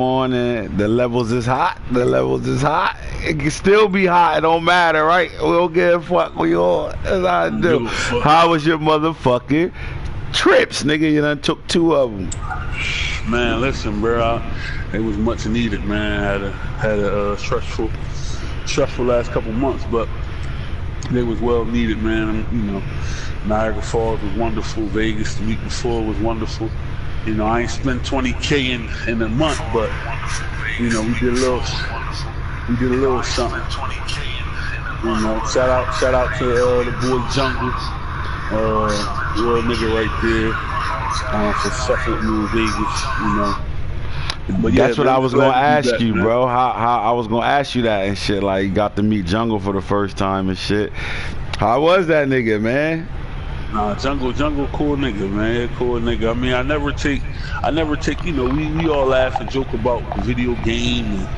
morning. The levels is hot. The levels is hot. It can still be hot. It don't matter, right? We don't give a fuck. We all. That's how I do. How was your motherfucking trips, nigga? You done took 2 of them. Man, listen, bro. It was much needed, man. Had a stressful last couple months, but they was well needed, man. You know, Niagara Falls was wonderful. Vegas the week before was wonderful. You know, I ain't spent 20K in a month, but you know, we did a little something. You know, shout out to the boy Jungle, real nigga right there, for suffering me in Vegas. You know. But that's what I was gonna ask you, bro. How I was gonna ask you that and shit. Like, you got to meet Jungle for the first time and shit. How was that nigga, man? Nah, Jungle, cool nigga, man, cool nigga. I mean, I never take, you know, we all laugh and joke about the video game and,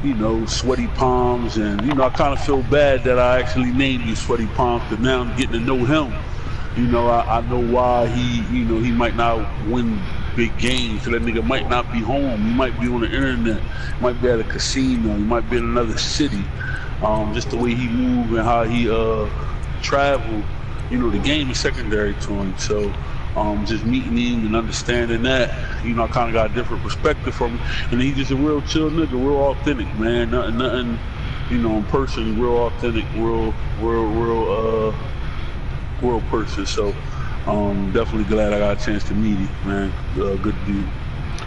you know, sweaty palms, and, you know, I kind of feel bad that I actually named you Sweaty Palms, because now I'm getting to know him. You know, I know why he might not win big games, so that nigga might not be home. He might be on the internet, might be at a casino, he might be in another city. Just the way he moved and how he traveled. You know, the game is secondary to him, so just meeting him and understanding that, you know, I kind of got a different perspective from him, and he's just a real chill nigga, real authentic, man. Nothing, you know, in person, real authentic, real person. So, definitely glad I got a chance to meet him, man. Good dude.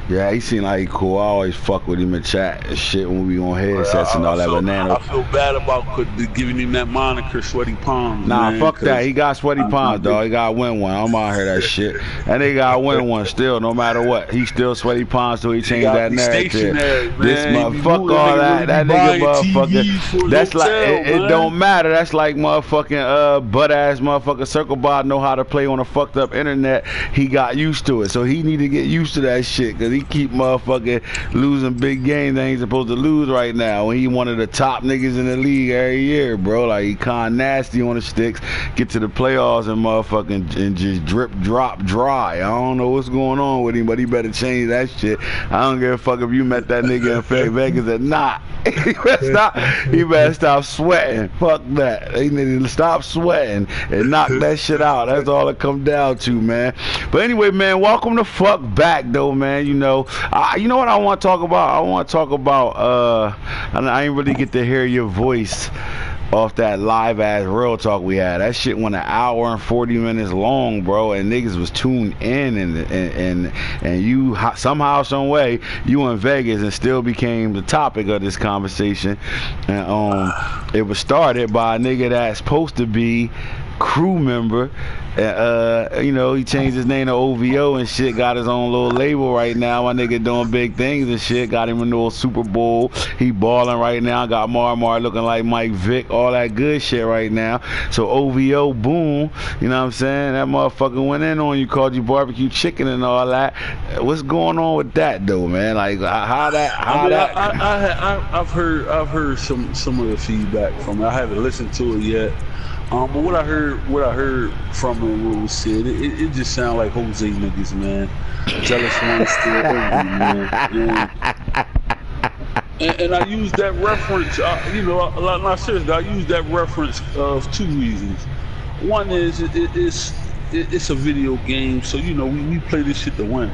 Yeah, he seemed like he cool. I always fuck with him in chat and shit when we on headsets and all that banana. I feel bad about giving him that moniker, Sweaty Palms. Nah, man, fuck that. He got Sweaty Palms, dog. He got to win one. I'm out here that shit. And they got to win one still, no matter what. He still Sweaty Palms till he changed that narrative. This motherfucker, all that nigga motherfucker. That's like, it don't matter. That's like motherfucking butt ass motherfucker Circle Bob know how to play on a fucked up internet. He got used to it, so he need to get used to that shit, because he keep motherfucking losing big games that he ain't supposed to lose right now. When he one of the top niggas in the league every year, bro. Like, he kinda nasty on the sticks, get to the playoffs and motherfucking and just drip, drop, dry. I don't know what's going on with him, but he better change that shit. I don't give a fuck if you met that nigga in Vegas or not. He better stop sweating. Fuck that. He need to stop sweating and knock that shit out. That's all it come down to, man. But anyway, man, welcome the fuck back, though, man. You know what I want to talk about? I want to talk about, I ain't really get to hear your voice off that live ass real talk we had. That shit went 1 hour and 40 minutes long, bro, and niggas was tuned in, and you somehow, some way, you in Vegas and still became the topic of this conversation. And it was started by a nigga that's supposed to be crew member. You know, he changed his name to OVO and shit, got his own little label right now. My nigga doing big things and shit, got him into a Super Bowl. He balling right now, got Mar looking like Mike Vick, all that good shit right now. So OVO, boom, you know what I'm saying? That motherfucker went in on you, called you barbecue chicken and all that. What's going on with that though, man? Like, I've heard some of the feedback from it. I haven't listened to it yet. But what I heard from him, what was said, it just sounded like Jose niggas, man. Jealous ones still angry, man. And I use that reference, you know, not seriously, I use that reference of 2 reasons. One is it's a video game, so, you know, we play this shit to win.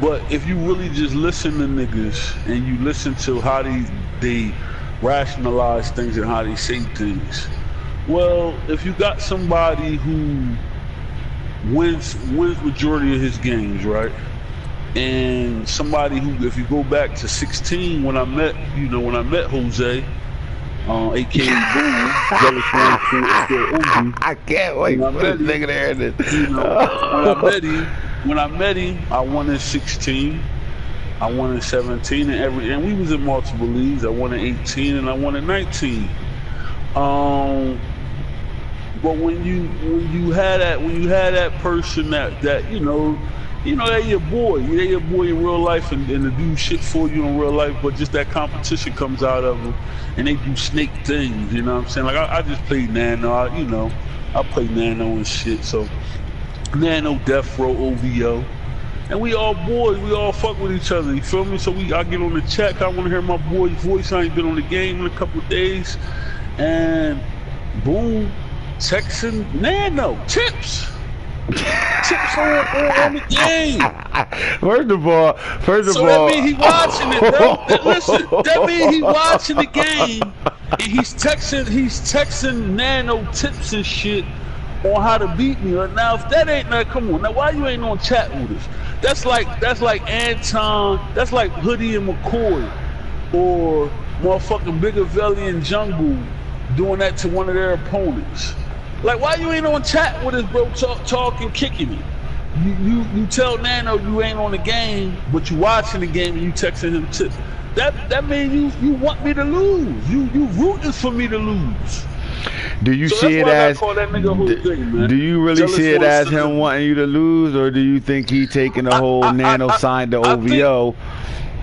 But if you really just listen to niggas and you listen to how they rationalize things and how they say things, well, if you got somebody who wins majority of his games, right, and somebody who, if you go back to 16, when I met Jose, aka Boom, Jealous One, still OG. I can't wait for this nigga to hear this. You know, when I met him, I won in 16. I won in 17 and we was in multiple leagues. I won in 18 and I won in 19. But when you had that person that you know they're your boy. They're your boy in real life and they do shit for you in real life, but just that competition comes out of them and they do snake things, you know what I'm saying? Like I just played Nano, I play Nano and shit, so Nano, Death Row, OVO. and we all boys. We all fuck with each other. You feel me? So I get on the check. I want to hear my boy's voice. I ain't been on the game in a couple of days, and boom, texting Nano tips. Tips on the game. First of all, so that means he watching it, bro. Listen, that means he watching the game, and he's texting Nano tips and shit on how to beat me. Now, if that ain't that, come on. Now, why you ain't on chat with us? That's like Anton. That's like Hoodie and McCoy, or motherfucking Bigavelli and Jungle doing that to one of their opponents. Like, why you ain't on chat with us, bro, talking, kicking it? You tell Nano you ain't on the game, but you watching the game and you texting him tips. That means you want me to lose. You rooting for me to lose. Do you see it as? Do you really see it as him wanting you to lose, or do you think he taking the whole Nano signed the OVO?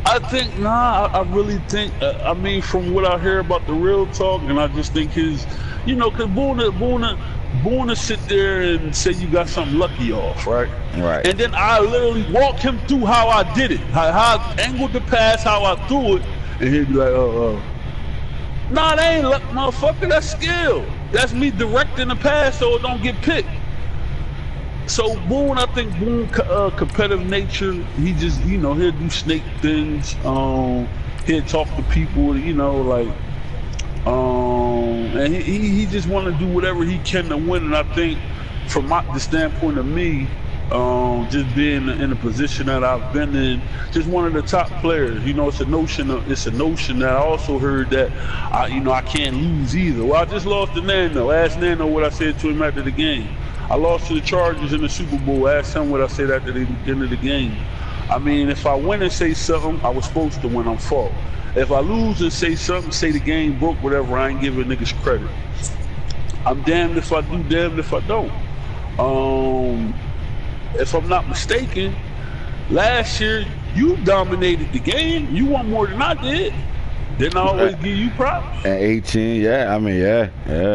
I think I really think. I mean, from what I hear about the real talk, and I just think his, you know, cause Boona sit there and say you got something lucky off, right? Right. And then I literally walk him through how I did it, how I angled the pass, how I threw it, and he'd be like, Nah, that ain't luck, motherfucker. That's skill. That's me directing the pass so it don't get picked. So Boone, I think Boone, competitive nature. He just, you know, he'll do snake things. He'll talk to people, you know, like, and he just want to do whatever he can to win. And I think, from the standpoint of me, just being in the position that I've been in, just one of the top players. You know, it's a notion that I also heard that I can't lose either. Well, I just lost to Nano. Ask Nano what I said to him after the game. I lost to the Chargers in the Super Bowl. Ask him what I said after the end of the game. I mean, if I win and say something, I was supposed to win. I'm fault. If I lose and say something, say the game broke, whatever, I ain't giving niggas credit. I'm damned if I do, damned if I don't. If I'm not mistaken, last year you dominated the game. You won more than I did. Didn't I always give you props? At 18, yeah. I mean, yeah.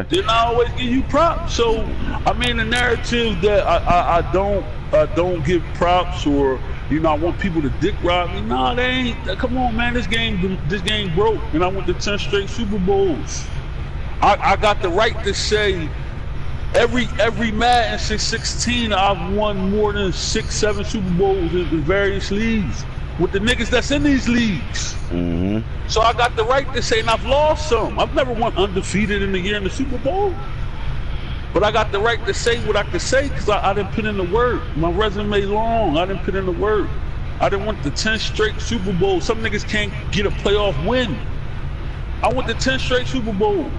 Didn't I always give you props? So, I mean, the narrative that I don't give props, or, you know, I want people to dick ride me. Nah, they ain't. Come on, man. This game broke, and I went to 10 straight Super Bowls. I got the right to say every Madden since 16, I've won more than 6-7 Super Bowls in various leagues with the niggas that's in these leagues. Mm-hmm. So I got the right to say, and I've lost some. I've never won undefeated in a year in the Super Bowl. But I got the right to say what I could say because I didn't put in the work. My resume long. I didn't put in the work. I didn't want the 10 straight Super Bowls. Some niggas can't get a playoff win. I went to 10 straight Super Bowls.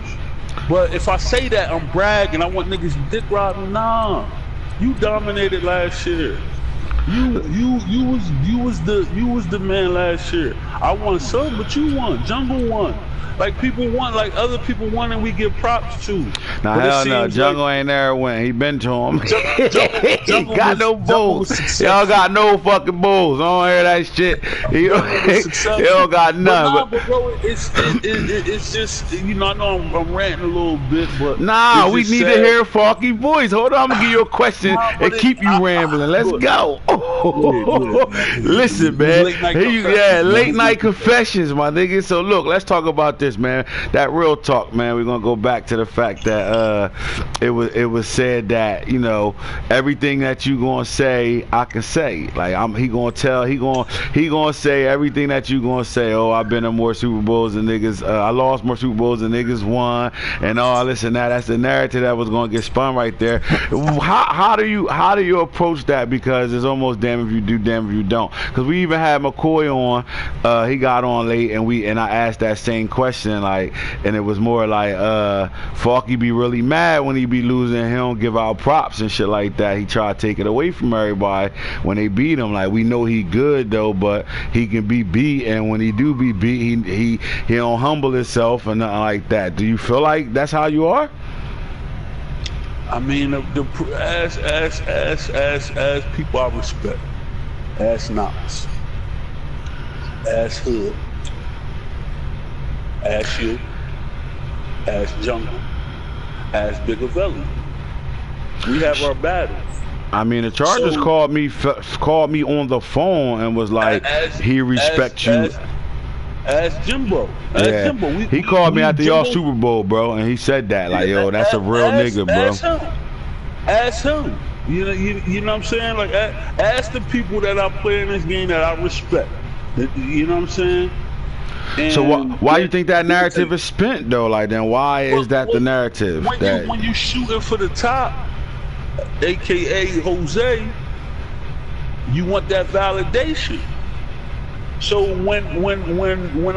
But if I say that, I'm bragging. I want niggas to dick ride me. Nah, you dominated last year. You was the man last year. I won some, but you won. Jungle won. Like people won, like other people won, and we give props to. Nah, hell no, Jungle ain't there win. He been to him. Jungle got no bulls. Y'all got no fucking bulls. I don't hear that shit. He don't got none. But bro, it's just, you know, I know I'm ranting a little bit, but nah, we need to hear Falky voice. Hold on, I'm gonna give you a question and keep you rambling. Let's go. Listen, man. Late night confessions, my nigga. So look, let's talk about this, man. That real talk, man. We're gonna go back to the fact that it was said that, you know, everything that you gonna say, I can say. Like he gonna say everything that you gonna say. Oh, I've been in more Super Bowls than niggas. I lost more Super Bowls than niggas won, and all this and that. That's the narrative that was gonna get spun right there. How do you approach that? Because it's almost damn if you do, damn if you don't. Because we even had McCoy on. He got on late, and I asked that same question, like, and it was more like, Falky be really mad when he be losing. He don't give out props and shit like that. He try to take it away from everybody when they beat him. Like, we know he good though, but he can be beat, and when he do be beat, he don't humble himself and nothing like that. Do you feel like that's how you are? I mean, as people I respect, as Knox, as Hood, as you, as Jungle, as Bigavelli, we have our battles. I mean, the Chargers called me on the phone and was like, he respects you. Ask Jimbo. Jimbo. He called me after y'all Super Bowl, bro, and he said that, like, yo, that's a real nigga, bro. Ask him. You know what I'm saying? Like, ask the people that I play in this game that I respect. You know what I'm saying? And so why you think that narrative is spent though? Like, then why is that the narrative? When you shooting for the top, aka Jose, you want that validation. So when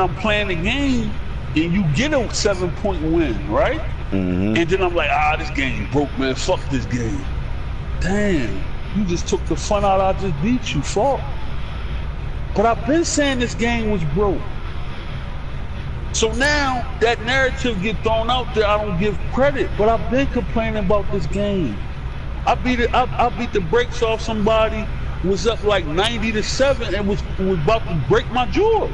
I'm playing the game and you get a 7-point win, right? And then I'm like, this game broke, man. Fuck this game. Damn, you just took the fun out. I just beat you, fuck. But I've been saying this game was broke. So now that narrative get thrown out there. I don't give credit, but I've been complaining about this game. I beat the brakes off somebody. Was up like 90-7 and was about to break my jaw.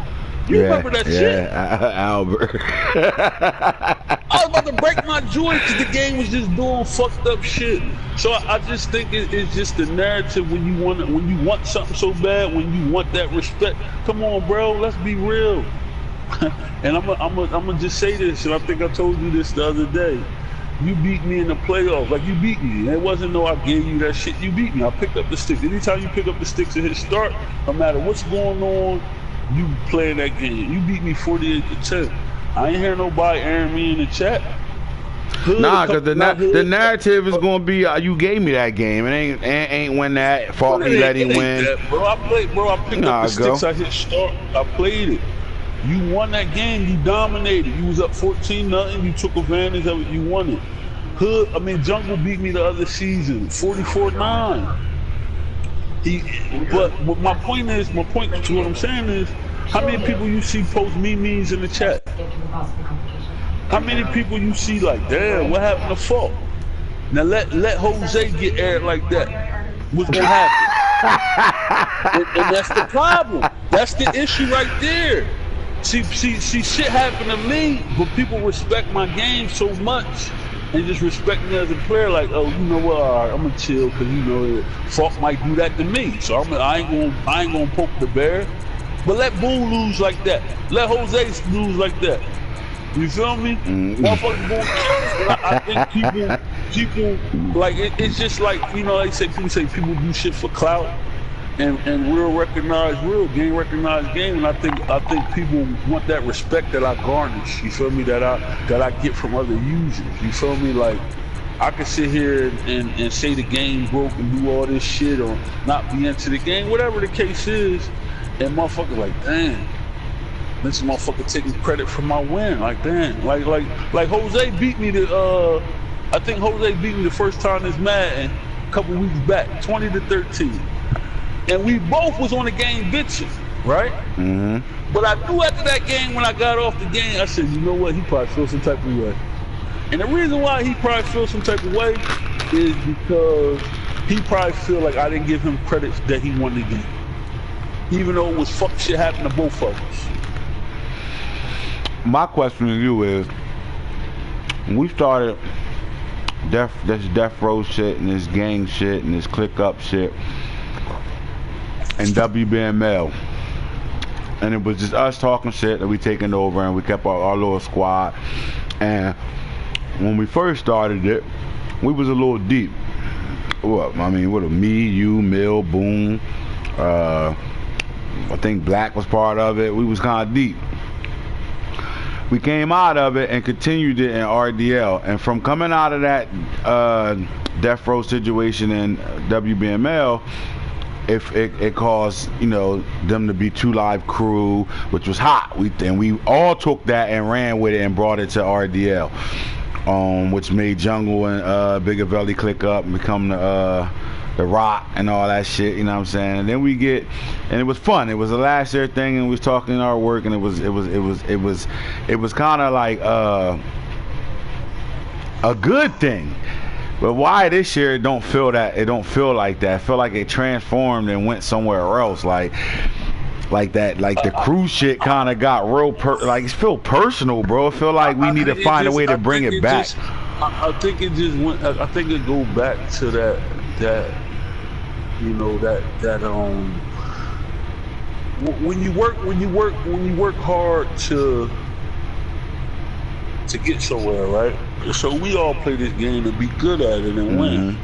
You remember that shit? Albert. I was about to break my jaw because the game was just doing fucked up shit. So I just think it's just the narrative when you want something so bad, when you want that respect. Come on, bro, let's be real. And I'm gonna just say this, and I think I told you this the other day. You beat me in the playoffs, like you beat me. It wasn't no I gave you that shit. You beat me. I picked up the sticks. Anytime you pick up the sticks and hit start, no matter what's going on, you play that game. You beat me 48-10. I ain't hear nobody airing me in the chat. Nah, cause the narrative is gonna be you gave me that game. It ain't when that fought me, let him win. That, bro, I picked up the sticks. I hit start. I played it. You won that game. You dominated. You was up 14-0. You took advantage of it. You won it. Jungle beat me the other season, 44-9. But my point to what I'm saying is, how many people you see post memes in the chat? How many people you see like, damn, what happened to Falk? Now let Jose get aired like that. What's gonna happen? and that's the problem. That's the issue right there. See, shit happened to me, but people respect my game so much and just respect me as a player. Like, oh, you know what? All right, I'm gonna chill because you know Falk might do that to me. So I ain't gonna poke the bear. But let Boone lose like that. Let Jose lose like that. You feel me? Motherfuckers going. I think people like it's just like, you know, people say people do shit for clout. And real recognize real, game recognize game, and I think people want that respect that I garnish. You feel me? That I get from other users. You feel me? Like I could sit here and say the game broke and do all this shit or not be into the game, whatever the case is, and motherfuckers like, damn, this motherfucker taking credit for my win. Like damn, like Jose beat me I think Jose beat me the first time this Madden a couple weeks back, 20-13. And we both was on the game bitching, right? But I knew after that game, when I got off the game, I said, you know what? He probably feels some type of way. And the reason why he probably feels some type of way is because he probably feel like I didn't give him credit that he won the game. Even though it was fuck shit happened to both of us. My question to you is, when we started this death row shit and this gang shit and this click up shit, and WBML, and it was just us talking shit that we taking over, and we kept our little squad. And when we first started it, we was a little deep. What me, you, Mill, Boone, I think Black was part of it. We was kind of deep. We came out of it and continued it in RDL, and from coming out of that death row situation in WBML, if it caused, you know, them to be 2 Live Crew, which was hot. We all took that and ran with it and brought it to RDL, which made Jungle and Bigger Belly click up and become the Rock and all that shit. You know what I'm saying? And then and it was fun. It was a last year thing, and we was talking our work, and it was kind of like a good thing. But why this year it don't feel like that? I feel like it transformed and went somewhere else. Like the crew shit kind of got real it feel personal, bro. I feel like we need to find a way to bring it back. I think it just went. I think it go back to that You know, when you work hard to get somewhere, right? So we all play this game to be good at it and win.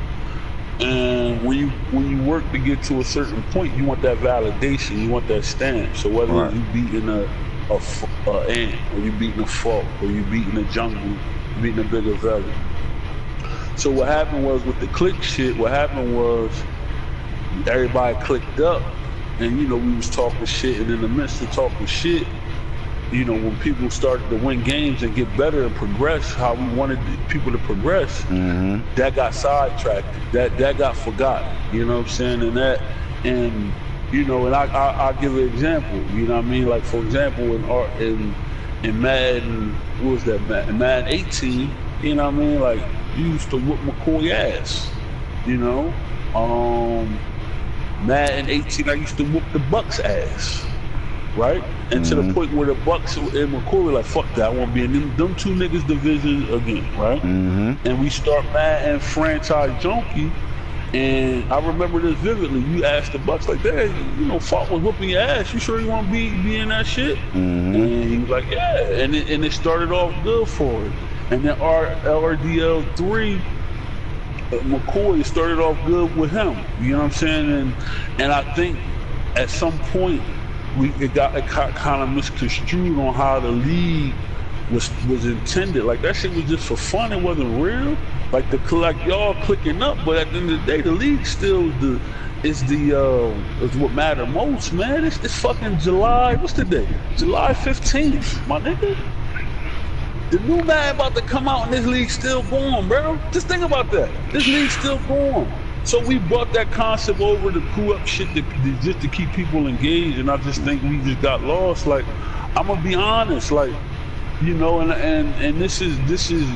And when you work to get to a certain point, you want that validation, you want that stamp. So whether it's you beating a ant, or you beating a folk, or you beating a jungle, you beating a bigger valley. So what happened was with the click shit, what happened was everybody clicked up, and you know, we was talking shit, and in the midst of talking shit, you know, when people started to win games and get better and progress how we wanted people to progress, that got sidetracked, that got forgotten, you know what I'm saying? And you know, and I'll give an example, you know what I mean? Like, for example, in Madden, what was that, Madden 18, you know what I mean? Like, you used to whoop McCoy ass, you know? Madden 18, I used to whoop the Bucks ass. Right? And to the point where the Bucks and McCoy were like, fuck that, I won't be in them two niggas division again, right? And we start Madden franchise junkie, and I remember this vividly. You asked the Bucks like, hey, you know, Falk was whooping your ass, you sure you want to be in that shit? And he was like, yeah, and it started off good for it. And then RDL3, McCoy started off good with him, you know what I'm saying? And I think at some point, it got kind of misconstrued on how the league was intended. Like, that shit was just for fun, it wasn't real. Like, y'all clicking up, but at the end of the day, the league still is what matter most, man. It's fucking July, what's the day? July 15th, my nigga. The new Madden about to come out and this league still going, bro. Just think about that. This league still going. So we brought that concept over to cool up shit just to keep people engaged, and I just think we just got lost. Like, I'm gonna be honest, like, you know, and this is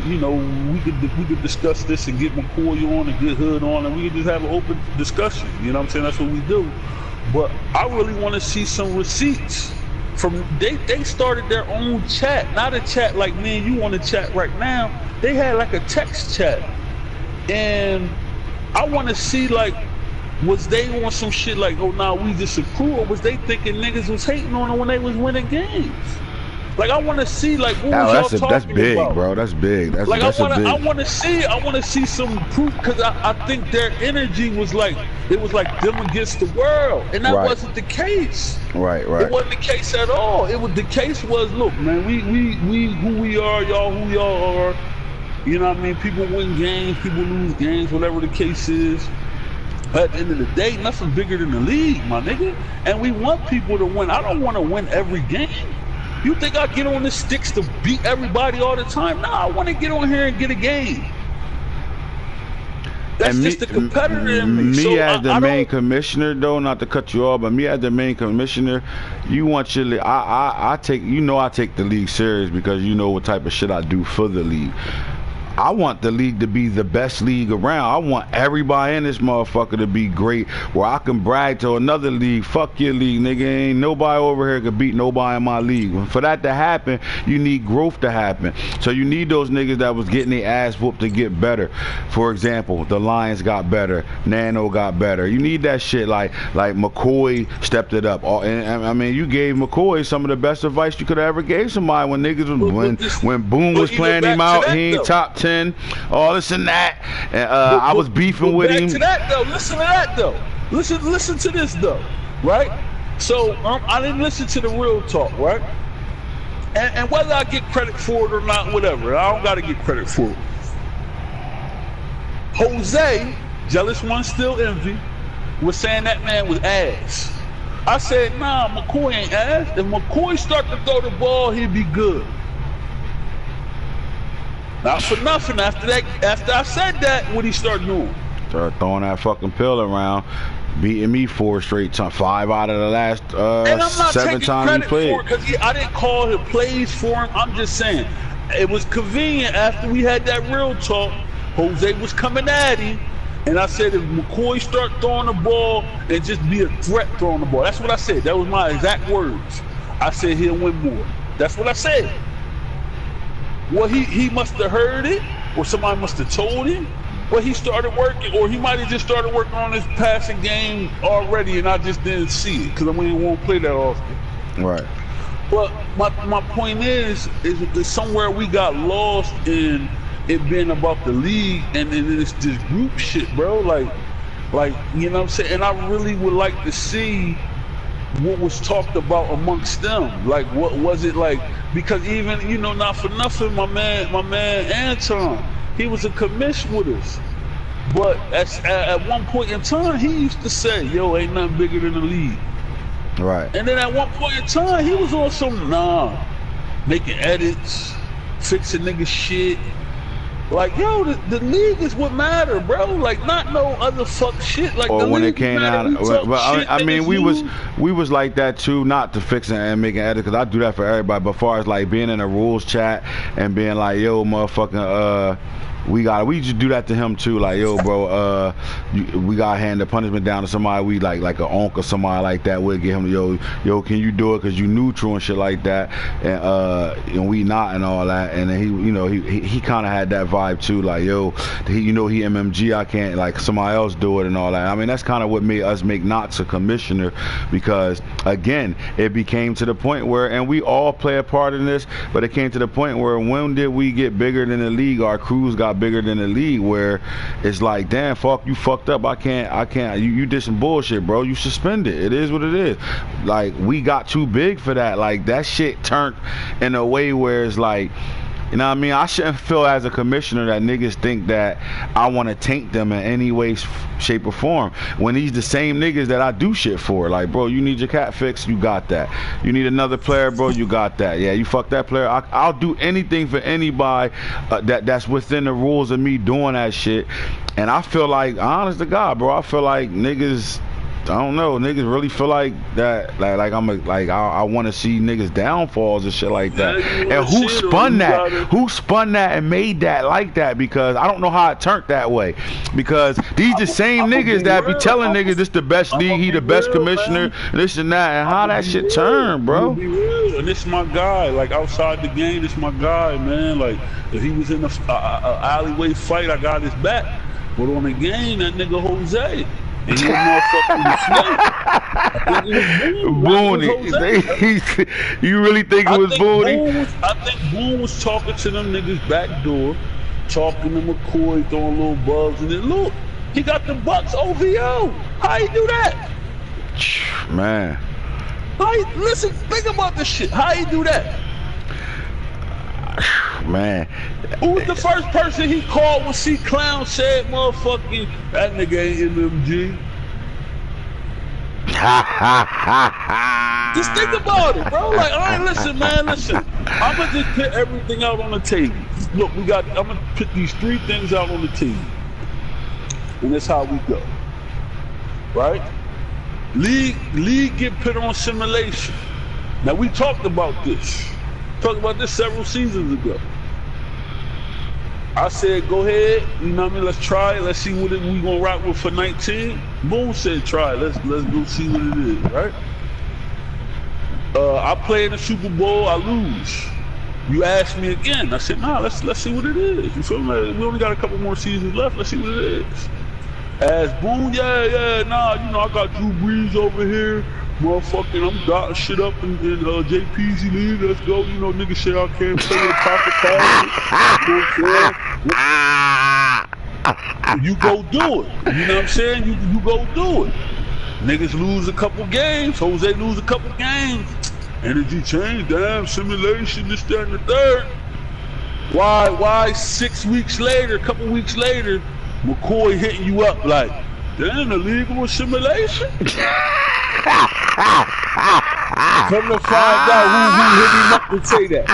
you know, we could discuss this and get McCoy on and get Hood on, and we could just have an open discussion. You know what I'm saying? That's what we do. But I really want to see some receipts from they started their own chat, not a chat like me and you on the chat right now. They had like a text chat, and I want to see, like, was they on some shit like, oh, nah, we just a crew, or was they thinking niggas was hating on them when they was winning games? Like, I want to see, like, what was y'all talking that's big, about? Bro. That's big. That's like, that's I want to see some proof, because I think their energy was like, it was like them against the world, and that wasn't the case. Right. It wasn't the case at all. The case was, look, man, we who we are, y'all who y'all are. You know what I mean? People win games, people lose games, whatever the case is. But at the end of the day, nothing bigger than the league, my nigga. And we want people to win. I don't want to win every game. You think I get on the sticks to beat everybody all the time? Nah, I want to get on here and get a game. That's just the competitor in me. Me as the main commissioner, though, not to cut you off, but me as the main commissioner, you want your league. I take the league serious, because you know what type of shit I do for the league. I want the league to be the best league around. I want everybody in this motherfucker to be great, where I can brag to another league, fuck your league, nigga. Ain't nobody over here can beat nobody in my league. For that to happen, you need growth to happen. So you need those niggas that was getting their ass whooped to get better. For example, the Lions got better, Nano got better. You need that shit. Like McCoy stepped it up. And I mean, you gave McCoy some of the best advice you could have ever gave somebody when niggas was, when Boone was playing him out, he ain't top 10, all this and that. And I was beefing with him. To that though, listen to that though. Listen to this though, right? So I didn't listen to the real talk, right? And whether I get credit for it or not, whatever, I don't got to get credit for it. Jose, Jealous One Still Envy, was saying that man was ass. I said, nah, McCoy ain't ass. If McCoy start to throw the ball, he'd be good. Not for nothing. After I said that, what he started doing? Started throwing that fucking pill around, beating me 4 straight times, 5 out of the last 7 times he played. Because I didn't call him plays for him. I'm just saying, it was convenient after we had that real talk. Jose was coming at him, and I said, if McCoy start throwing the ball and just be a threat throwing the ball. That's what I said. That was my exact words. I said he'll win more. That's what I said. Well, he must have heard it, or somebody must have told him. Well, he started working, or he might have just started working on his passing game already, and I just didn't see it because we won't play that often. Right. But my point is somewhere we got lost in it being about the league, and it's this group shit, bro. Like you know what I'm saying. And I really would like to see what was talked about amongst them. Like, what was it like? Because even, you know, not for nothing, my man Anton, he was a commission with us. But at one point in time, he used to say, yo, ain't nothing bigger than the league. Right. And then at one point in time, he was on some, making edits, fixing nigga shit. Like, yo, the league is what matter, bro. Like, not no other fuck shit. Like, or the when league it came out, but I mean, we was like that too, not to fixing and making edits, because I do that for everybody. But far as like being in a rules chat and being like, yo, motherfucking, we just do that to him too. Like, yo, bro, we gotta hand the punishment down to somebody. We like an onk or somebody like that. We'll get him, yo, can you do it? Cause you neutral and shit like that. And we not and all that. And then he, you know, he kind of had that vibe too. Like, yo, he MMG. I can't, like, somebody else do it and all that. I mean, that's kind of what made us make Knox a commissioner, because again, it became to the point where, and we all play a part in this, but it came to the point where when did we get bigger than the league? Our crews got bigger than the league, where it's like, damn, fuck, you fucked up. I can't. You did some bullshit, bro. You suspended. It is what it is. Like, we got too big for that. Like, that shit turned in a way where it's like, you know what I mean? I shouldn't feel as a commissioner that niggas think that I want to taint them in any way, shape, or form, when these the same niggas that I do shit for. Like, bro, you need your cat fixed, you got that. You need another player, bro, you got that. Yeah, you fuck that player, I'll do anything for anybody that's within the rules of me doing that shit. And I feel like, honest to God, bro, I feel like niggas, I don't know, niggas really feel like that, I want to see niggas downfalls and shit like that. And who spun that? Who spun that and made that like that? Because I don't know how it turned that way. Because these the same niggas that be telling niggas this the best league, he the best commissioner, this and that, and how that shit turned, bro. And this my guy. Like, outside the game, this my guy, man. Like, if he was in a alleyway fight, I got his back. But on the game, that nigga Jose. And you Booney. You really think it was Booney? I think Boone was talking to them niggas back door, talking to McCoy, throwing little bugs, and then look, he got the Bucks OVO. How you do that? Man. Listen, think about this shit. How you do that? Man. Who was the first person he called when C Clown said, motherfucking, that nigga ain't MMG? Just think about it, bro. Like, all right, listen, man, listen. I'm gonna just put everything out on the table. Look, I'm gonna put these three things out on the table. And that's how we go. Right? League get put on simulation. Now, we talked about this. Talked about this several seasons ago. I said, go ahead, you know what I mean, let's try it, let's see what we gonna rock with for 19. Boom said try it, let's go see what it is, right? I play in the Super Bowl, I lose. You ask me again, I said, nah, let's see what it is. You feel me? We only got a couple more seasons left, let's see what it is. As Boom, nah, you know, I got Drew Brees over here. Motherfucking, I'm dotting shit up in JP's league. Let's go. You know, nigga shit, I can't play with pocket passes. You go do it. You know what I'm saying? You go do it. Niggas lose a couple games. Jose lose a couple games. Energy change, damn, simulation, this, that, and the third. Why 6 weeks later, a couple weeks later, McCoy hitting you up like, damn, the league was simulation? Come to find out who hit him up to say that.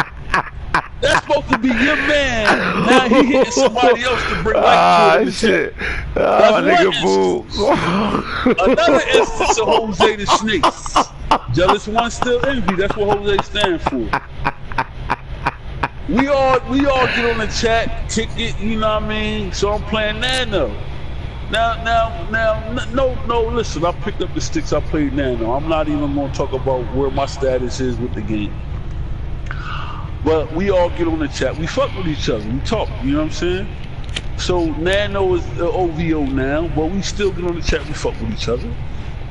That's supposed to be your man. Now he hitting somebody else to bring light to it. Shit. Nigga, boo. Another instance of Jose the Snake. Jealous one still envy. That's what Jose stands for. We all get on the chat, ticket, you know what I mean? So I'm playing Nano. Now, no, listen, I picked up the sticks, I played Nano. I'm not even going to talk about where my status is with the game. But we all get on the chat, we fuck with each other, we talk, you know what I'm saying? So Nano is OVO now, but we still get on the chat. We fuck with each other.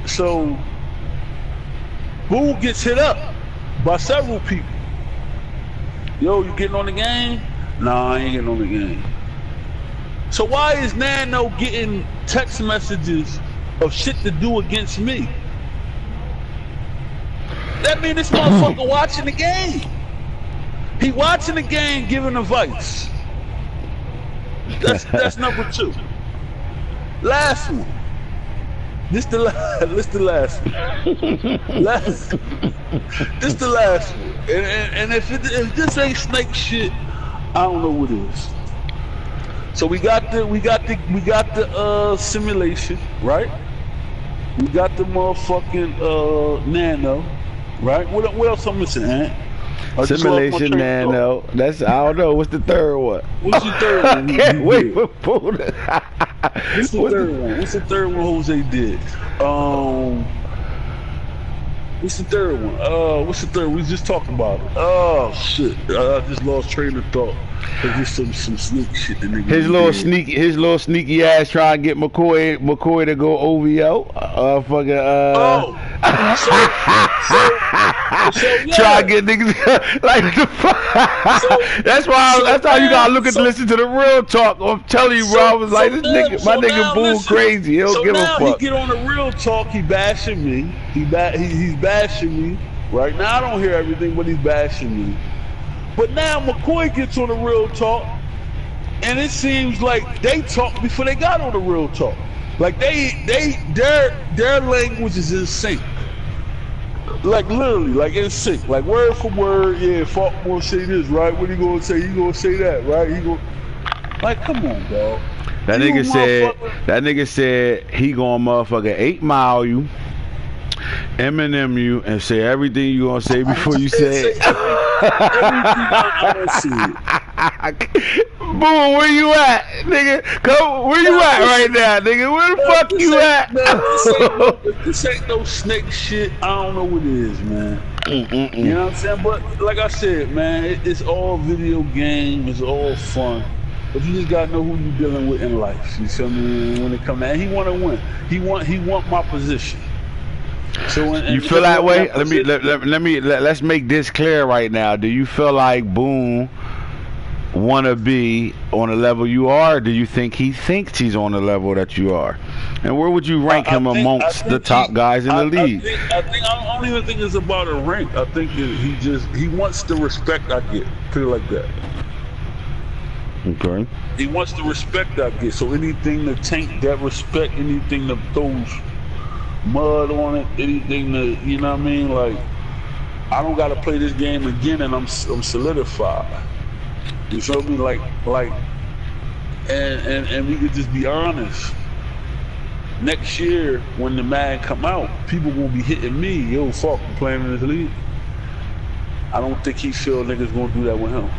So Boone gets hit up by several people. Yo, you getting on the game? Nah, I ain't getting on the game. So why is Nano getting text messages of shit to do against me? That mean this motherfucker watching the game. He watching the game, giving advice. That's number 2. Last one. This the last one. This the last one. And if this ain't snake shit, I don't know what is. So we got the simulation, right? We got the motherfucking Nano, right? What else I'm missing, Ant? Simulation, Nano. That's, I don't know. What's the third one? What's the third one? I can't wait for Buddha. What's the third one? What's the third one Jose did? What's the third one? What's the third? We just talked about it. Oh shit! I just lost train of thought. There's some sneak shit. The nigga his little sneaky ass trying to get McCoy to go OVO. Fucking try to get niggas like the fuck. That's how you gotta listen to the real talk. I'm telling you, bro. I was like, this nigga, my nigga Boone crazy. He don't give a fuck. He get on the real talk. He bashing me. He's bashing me. Right now, I don't hear everything, but he's bashing me. But now McCoy gets on the real talk, and it seems like they talked before they got on the real talk. Like their language is in sync. Like literally, like in sync. Like word for word, yeah, Falk gonna say this, right? What he gonna say? He gonna say that, right? He gonna, like, come on, dog. That nigga said he gonna motherfucker 8 Mile you, Eminem you, and say everything you gonna say before you say it. Boom, where you at, nigga? Come, where you at right now, nigga? Where the fuck you at? This ain't no snake shit. I don't know what it is, man. You know what I'm saying? But like I said, man, it's all video game. It's all fun. But you just gotta know who you dealing with in life. You feel me? When it comes to, and he wanna win. He want my position. So you feel that way? Let's make this clear right now. Do you feel like Boone wanna be on the level you are? Or do you think he thinks he's on the level that you are? And where would you rank him amongst the top guys in the league? I don't even think it's about a rank. I think he wants the respect I get. Put it like that. Okay. He wants the respect I get. So anything to taint that respect, anything that throws mud on it, anything that, you know what I mean? Like, I don't gotta play this game again and I'm solidified. You feel me? Like, and we could just be honest. Next year, when the Madden come out, people gonna be hitting me. Yo, fuck, I'm playing in this league. I don't think he feel niggas gonna do that with him.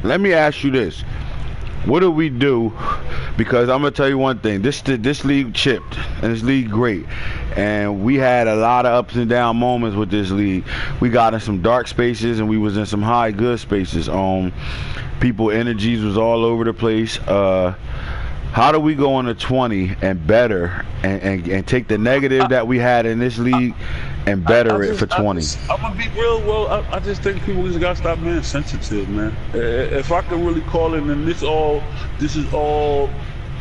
Let me ask you this. What do we do? Because I'm gonna tell you one thing. This league chipped, and this league great, and we had a lot of ups and down moments with this league. We got in some dark spaces, and we was in some high good spaces. People energies was all over the place. How do we go on to 20 and better, and take the negative that we had in this league and better it for 20? I'm gonna be real. Well, I just think people just gotta stop being sensitive, man. If I could really call it, and this is all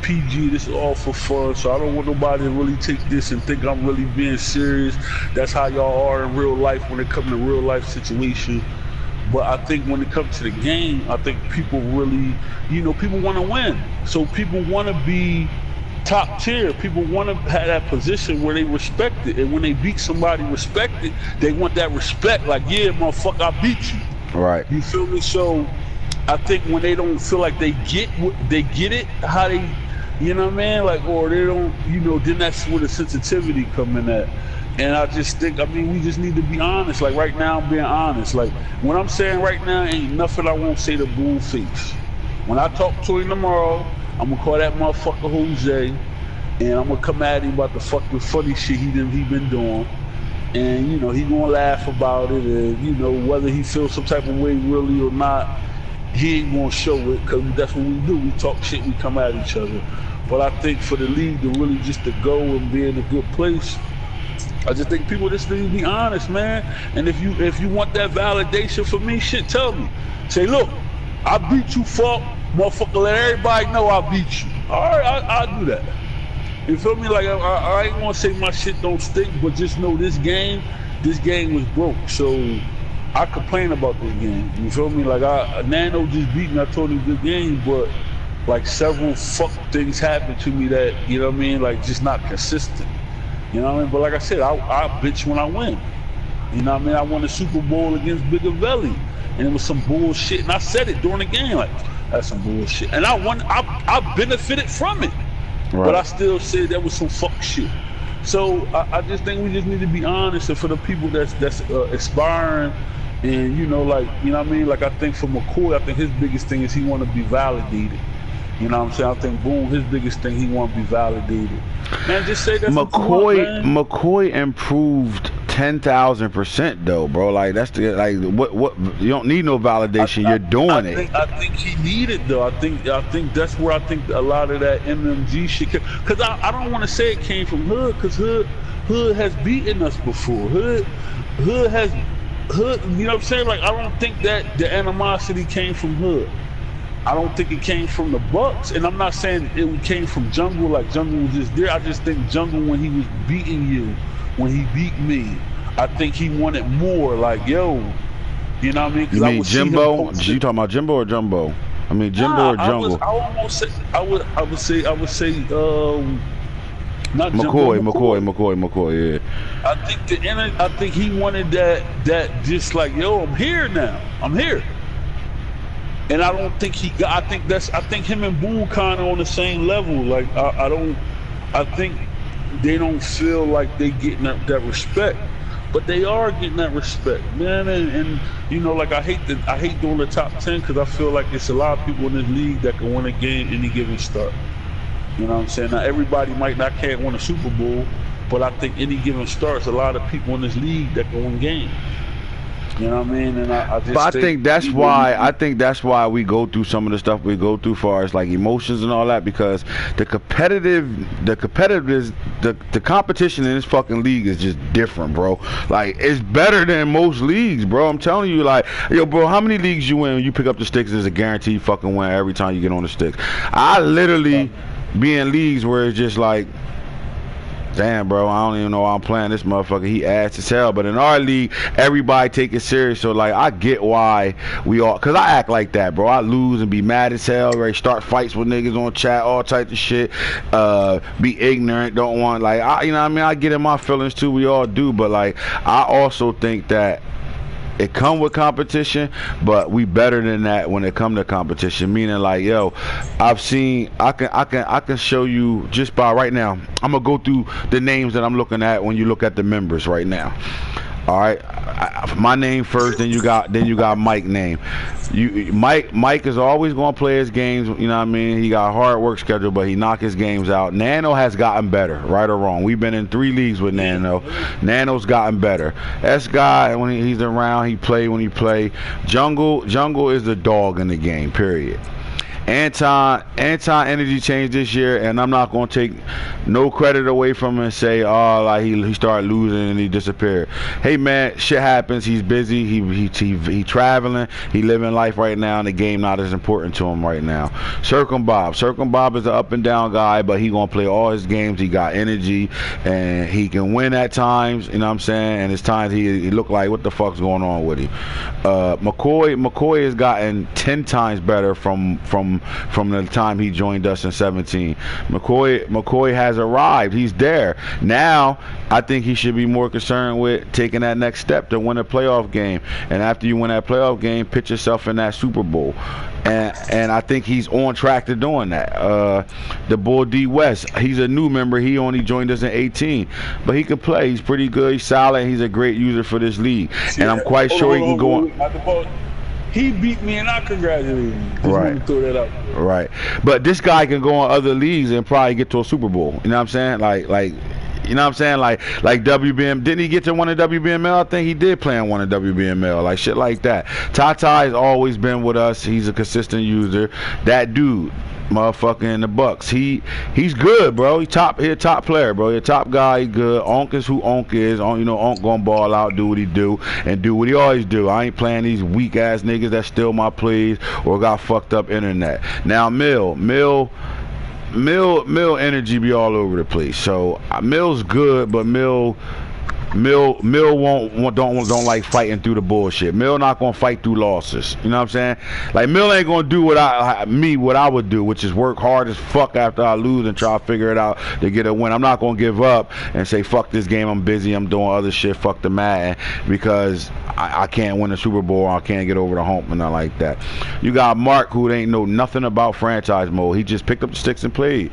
PG, this is all for fun, so I don't want nobody to really take this and think I'm really being serious. That's how y'all are in real life when it comes to real life situation. But I think when it comes to the game, I think people really, people want to win. So people want to be top tier. People want to have that position where they respect it. And when they beat somebody respected, they want that respect. Like, yeah, motherfucker, I beat you. Right. You feel me? So I think when they don't feel like they get it, how they, you know what I mean? Like, or they don't, then that's where the sensitivity come in at. And I just think, we just need to be honest. Like, right now, I'm being honest. Like, what I'm saying right now ain't nothing I won't say to Boone face. When I talk to him tomorrow, I'm gonna call that motherfucker Jose, and I'm gonna come at him about the fucking funny shit he been doing. And, he gonna laugh about it, and, whether he feels some type of way really or not, he ain't gonna show it because that's what we do. We talk shit, we come at each other. But I think for the league to really just to go and be in a good place, I just think people just need to be honest, man. And if you want that validation for me, shit, tell me. Say, look, I beat you, fuck, motherfucker. Let everybody know I beat you. All right, I'll do that. You feel me? Like I ain't gonna say my shit don't stink, but just know this game was broke. So I complain about this game. You feel me? Like Nano just beat me. I told him good game, but like several fuck things happened to me that, you know what I mean, like just not consistent. You know what I mean? But like I said, I bitch when I win. You know what I mean? I won the Super Bowl against Bigger Valley, and it was some bullshit. And I said it during the game, like, that's some bullshit. And I won. I benefited from it. Right. But I still said that was some fuck shit. So I just think we just need to be honest. And for the people that's aspiring, and you know what I mean? Like I think for McCoy, I think his biggest thing is he want to be validated. You know what I'm saying? I think Boone, his biggest thing, he want to be validated. Man, just say that. McCoy improved 10,000% though, bro. Like that's what you don't need no validation. You're doing it. I think he needed though. I think that's where I think a lot of that MMG shit. Cause I don't want to say it came from Hood, cause Hood has beaten us before. Hood. You know what I'm saying? Like I don't think that the animosity came from Hood. I don't think it came from the Bucks, and I'm not saying it came from Jungle, like Jungle was just there. I just think Jungle, when he was beating you, when he beat me, I think he wanted more, like, yo, you know what I mean? You mean Jimbo? You talking about Jimbo or Jumbo? I mean Jimbo or Jungle? I would say not McCoy, yeah. I think he wanted that just like, yo, I'm here now. I'm here. And I don't think he got. I think him and Boone kind of on the same level. Like I think they don't feel like they getting that respect, but they are getting that respect, man. And you know, like I hate doing the top 10 because I feel like it's a lot of people in this league that can win a game any given start. You know what I'm saying? Now everybody can't win a Super Bowl, but I think any given starts a lot of people in this league that can win games. You know what I mean? And I just. But I think that's why we go through some of the stuff we go through, far as like emotions and all that, because the competition in this fucking league is just different, bro. Like it's better than most leagues, bro. I'm telling you, like, yo, bro, how many leagues you win when you pick up the sticks is a guaranteed fucking win every time you get on the sticks. I literally be in leagues where it's just like, damn, bro, I don't even know why I'm playing this motherfucker. He ass as hell. But in our league, everybody take it serious. So, like, I get why we all... Because I act like that, bro. I lose and be mad as hell, right? Start fights with niggas on chat, all types of shit. Be ignorant, don't want... Like, you know what I mean? I get in my feelings, too. We all do. But, like, I also think that it come with competition, but we better than that when it come to competition. Meaning, like, yo, I've seen, I can show you just by right now. I'm gonna go through the names that I'm looking at when you look at the members right now. All right, my name first, then you got Mike name. Mike is always gonna play his games. You know what I mean? He got a hard work schedule, but he knock his games out. Nano has gotten better, right or wrong. We've been in 3 leagues with Nano. Nano's gotten better. S guy, when he's around, he play when he play. Jungle is the dog in the game. Period. Anton energy changed this year, and I'm not gonna take no credit away from him and say, oh, like he started losing and he disappeared. Hey man, shit happens. He's busy. He traveling. He living life right now, and the game not as important to him right now. Bob is an up and down guy, but he gonna play all his games. He got energy and he can win at times. You know what I'm saying? And it's times he look like, what the fuck's going on with him? McCoy has gotten 10 times better from the time he joined us in 17. McCoy has arrived. He's there. Now, I think he should be more concerned with taking that next step to win a playoff game. And after you win that playoff game, pitch yourself in that Super Bowl. And I think he's on track to doing that. The boy D West, he's a new member. He only joined us in 18. But he can play. He's pretty good. He's solid. He's a great user for this league. And I'm quite sure he can go on. He beat me and I congratulated him. Right. Throw that out. Right. But this guy can go on other leagues and probably get to a Super Bowl. You know what I'm saying? Like You know what I'm saying? Like WBM, didn't he get to one of WBML? I think he did play in one of WBML, like shit like that. Tata has always been with us. He's a consistent user. That dude, motherfucker in the Bucks, he's good, bro. He a top player, bro. He a top guy. He good. Onk is who Onk is. You know, Onk gonna ball out, do what he do, and do what he always do. I ain't playing these weak ass niggas that steal my plays or got fucked up internet. Now Mill energy be all over the place. So Mill's good, but Mill don't like fighting through the bullshit. Mill not gonna fight through losses. You know what I'm saying? Like Mill ain't gonna do what I would do, which is work hard as fuck after I lose and try to figure it out to get a win. I'm not gonna give up and say fuck this game. I'm busy. I'm doing other shit. Fuck the Madden because I can't win the Super Bowl. Or I can't get over the hump and nothing like that. You got Mark who ain't know nothing about franchise mode. He just picked up the sticks and played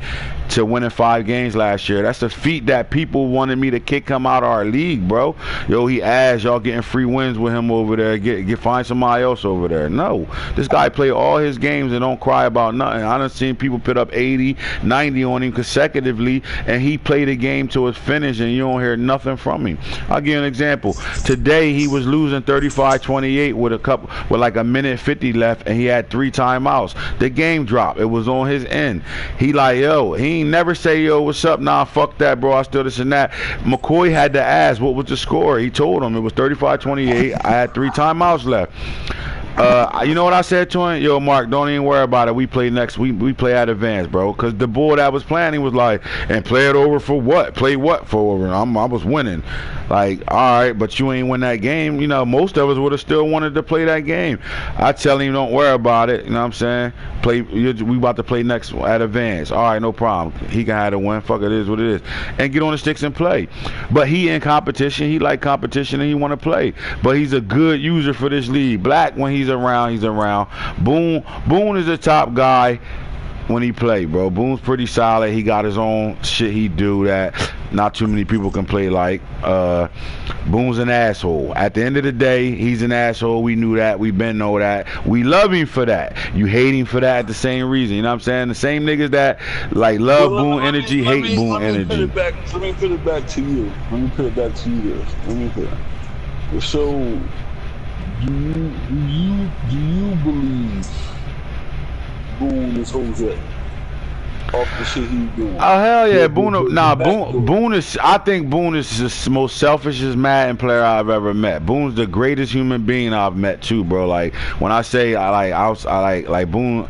to winning 5 games last year. That's a feat that people wanted me to kick him out of our league, bro. Yo, he asked y'all getting free wins with him over there. Find somebody else over there. No, this guy play all his games and don't cry about nothing. I done seen people put up 80, 90 on him consecutively, and he played the game to its finish, and you don't hear nothing from him. I'll give you an example. Today he was losing 35-28 with like a minute 50 left, and he had 3 timeouts. The game dropped. It was on his end. He like, yo, he ain't never say, yo, what's up? Nah, fuck that, bro. I still this and that. McCoy had to ask what was the score. He told him it was 35-28. I had 3 timeouts left. You know what I said to him? Yo, Mark, don't even worry about it. We play next week. We play at advance, bro. Because the boy that was playing, he was like, and play it over for what? Play what for over? I was winning. Like, all right, but you ain't win that game. You know, most of us would have still wanted to play that game. I tell him, don't worry about it. You know what I'm saying? We about to play next at advance. All right, no problem. He can have the win. Fuck, it is what it is. And get on the sticks and play. But he in competition. He like competition and he want to play. But he's a good user for this league. Black, when he's around, he's around. Boone is a top guy when he play, bro. Boone's pretty solid. He got his own shit he do that not too many people can play like. Boone's an asshole. At the end of the day, he's an asshole. We knew that. We been know that. We love him for that. You hate him for that at the same reason. You know what I'm saying? The same niggas that like love Boone energy, hate Boone energy. Let me put it back to you. Let me put it back to you this. Let me put it. So do you believe Boone is Jose off the shit he's doing? Oh hell yeah, Boone is. I think Boone is the most selfishest Madden player I've ever met. Boone's the greatest human being I've met too, bro. Like when I say I like Boone,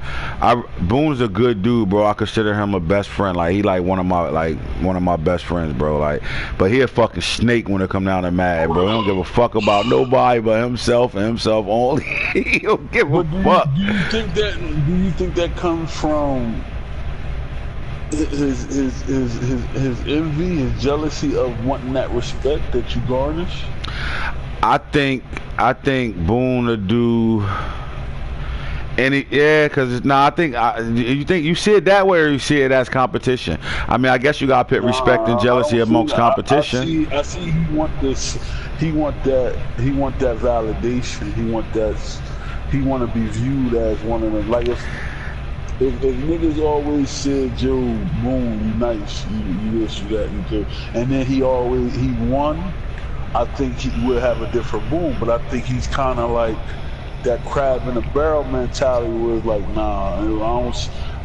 Boone's a good dude, bro. I consider him a best friend. Like he like one of my best friends, bro. Like, but he a fucking snake when it come down to Madden, bro. He don't give a fuck about nobody but himself and himself only. He don't give a fuck. Do you think that comes from his envy, his jealousy of wanting that respect that you garnish? I think Boone will do any, yeah, cause I think you think you see it that way or you see it as competition. I mean, I guess you gotta put respect and jealousy amongst competition. I see he want this. He want that validation. He want to be viewed as one of them. Like if niggas always said, Joe, Boone, you nice, you this, you that, you do, and then he won, I think he would have a different Boone. But I think he's kind of like that crab in a barrel mentality where it's like, nah, I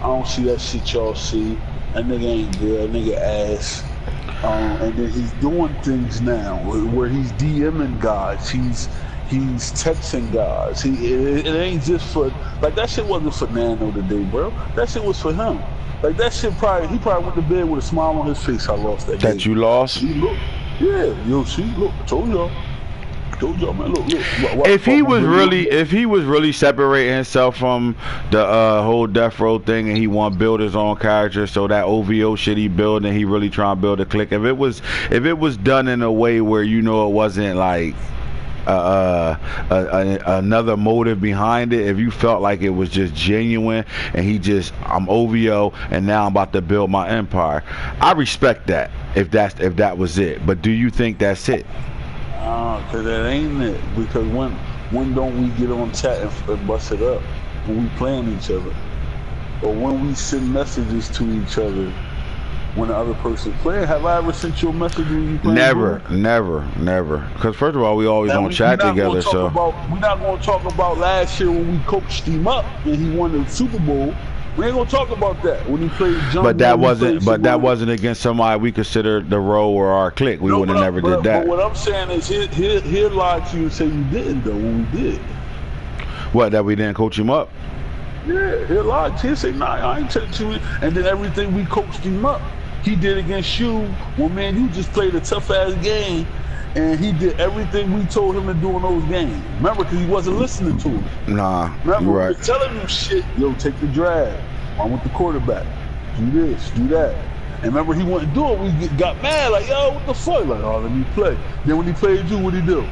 don't see that shit y'all see. That nigga ain't good, that nigga ass. And then he's doing things now where he's DMing guys, he's texting guys. It ain't just for, like, that shit wasn't for Nano today, bro. That shit was for him. Like, that shit he probably went to bed with a smile on his face. I lost that game. That you lost? See, look. Yeah, yo, see, look, I told y'all, man, look. If he was really separating himself from the whole death row thing, and he want to build his own character, so that OVO shit he build, and he really trying to build a clique. If it was done in a way where it wasn't like another motive behind it, if you felt like it was just genuine and I'm OVO and now I'm about to build my empire, I respect that if that was it. But do you think that's it? Cause that ain't it. Because when don't we get on chat and bust it up when we playing each other, or when we send messages to each other when the other person playing. Have I ever sent you a message when you playing? Never. Because first of all, we always on chat together. So we're not going to talk about last year when we coached him up and he won the Super Bowl. We ain't gonna talk about that when he played Jungle. But that wasn't against somebody we considered the row or our clique. We would have never did that. But what I'm saying is, he'll lie to you and say you didn't though when we did. What, that we didn't coach him up? Yeah, he'll lie to you and say, nah, I ain't telling you. And then everything we coached him up, he did against you. Well, man, you just played a tough ass game. And he did everything we told him to do in those games. Remember, because he wasn't listening to him. Nah, remember, right. We were telling him shit. Yo, take the drag. I'm with the quarterback. Do this, do that. And remember, he wouldn't do it. We got mad, like, yo, what the fuck? Like, oh, let me play. Then when he played you, what'd he do?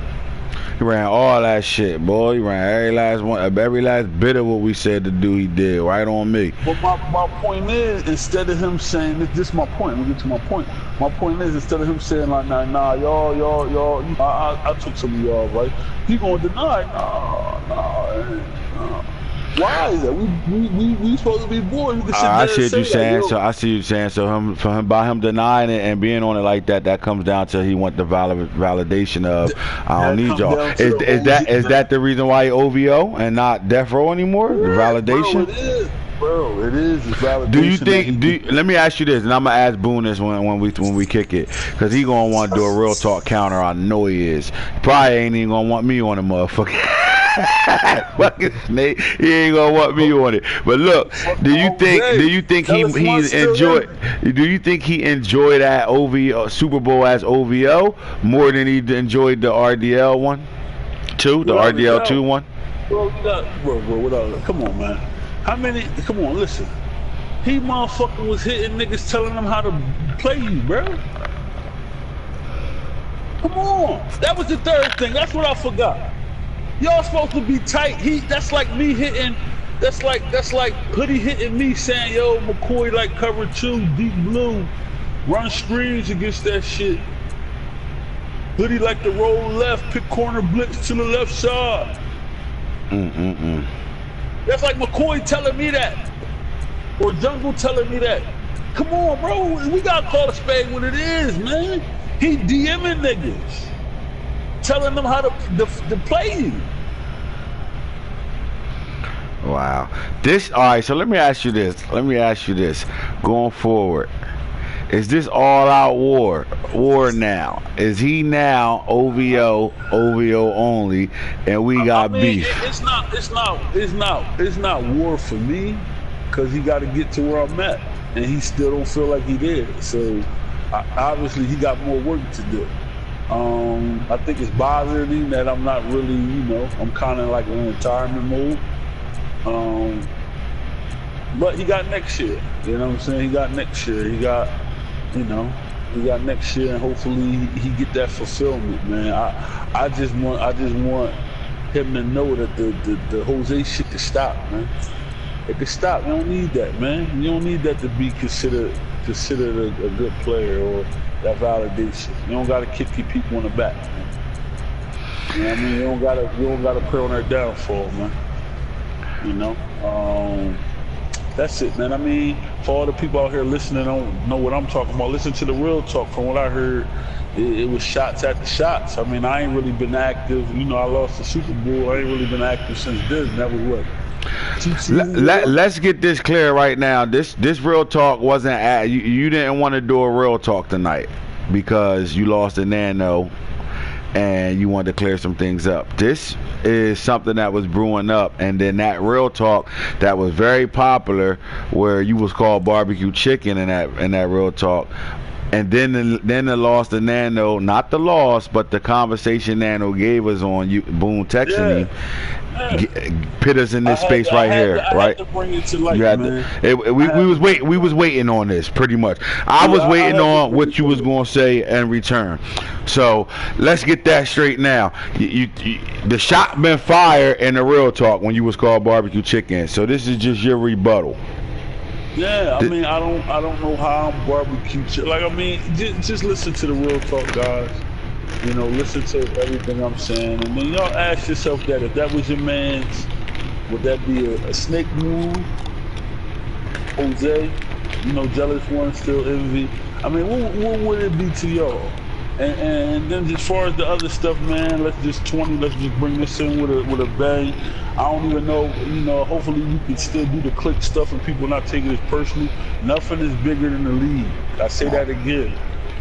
He ran all that shit, boy. He ran every last bit of what we said to do, he did. Right on me. But my point is, instead of him saying, this is my point. Let me get to my point. My point is, instead of him saying like, nah, y'all, I took some of y'all, right? He gonna deny, nah. Why is that? We supposed to be boys. We can sit there I see what you're saying. Like, so I see what you're saying. So by him denying it and being on it like that, that comes down to he want the validation of I don't need y'all. Is that the reason why he OVO and not death row anymore? The validation. Bro, it is. It's validation. Do you think? Let me ask you this, and I'm gonna ask Boone this when we kick it, because he gonna want to do a real talk counter. I know he is. Probably ain't even gonna want me on the motherfucker. Fucking snake. He ain't gonna want me on it. But look, do you think he enjoyed? Do you think he enjoyed that OVO Super Bowl as OVO more than he enjoyed the RDL one, the RDL 2 one? Bro, what? Come on, man. How many? Come on, listen. He motherfucker was hitting niggas, telling them how to play you, bro. Come on. That was the third thing. That's what I forgot. Y'all supposed to be tight. That's like me hitting. That's like Hoodie hitting me saying, yo, McCoy like cover 2, deep blue, run screens against that shit. Hoodie like to roll left, pick corner blitz to the left side. That's like McCoy telling me that, or Jungle telling me that. Come on, bro. We gotta call a spade what it is, man. He DMing niggas, telling them how to play you. Wow. All right, so let me ask you this. Going forward, is this all-out war now? Is he now OVO only, and we got beef? It's not war for me, because he got to get to where I'm at, and he still don't feel like he did. So obviously he got more work to do. I think it's bothering him that I'm not really, I'm kind of like in retirement mode. But he got next year. You know what I'm saying? He got next year. He got next year, and hopefully he get that fulfillment, man. I just want him to know that the Jose shit can stop, man. It can stop. You don't need that, man. You don't need that to be considered a good player or that validation. You don't gotta kick your people in the back, man. You know what I mean? You don't gotta pray on their downfall, man. That's it, man. I mean, for all the people out here listening, don't know what I'm talking about. Listen to the real talk. From what I heard, it was shots at the shots. I mean, I ain't really been active. I lost the Super Bowl. I ain't really been active since then. That was what? Let's get this clear right now. This real talk wasn't you didn't want to do a real talk tonight because you lost a nano and you wanted to clear some things up. This is something that was brewing up, and then that real talk that was very popular where you was called barbecue chicken in that real talk. And then the loss to Nano, not the loss, but the conversation Nano gave us on you, Boone texting me, put us in this space right here, right? To bring it to light, man. We was waiting on this pretty much. I was waiting on what you was gonna say in return. So let's get that straight now. The shot been fired in the real talk when you was called barbecue chicken. So this is just your rebuttal. Yeah, I mean, I don't know how I'm barbecue. Like, I mean, just listen to the real talk, guys. Listen to everything I'm saying, and then y'all ask yourself that if that was your man's, would that be a snake move, Jose? You know, jealous one, still envy. I mean, what would it be to y'all? And then as far as the other stuff, man, let's just bring this in with a bang. I don't even know, you know, hopefully you can still do the click stuff and people not take it as personal. Nothing is bigger than the league. I say that again.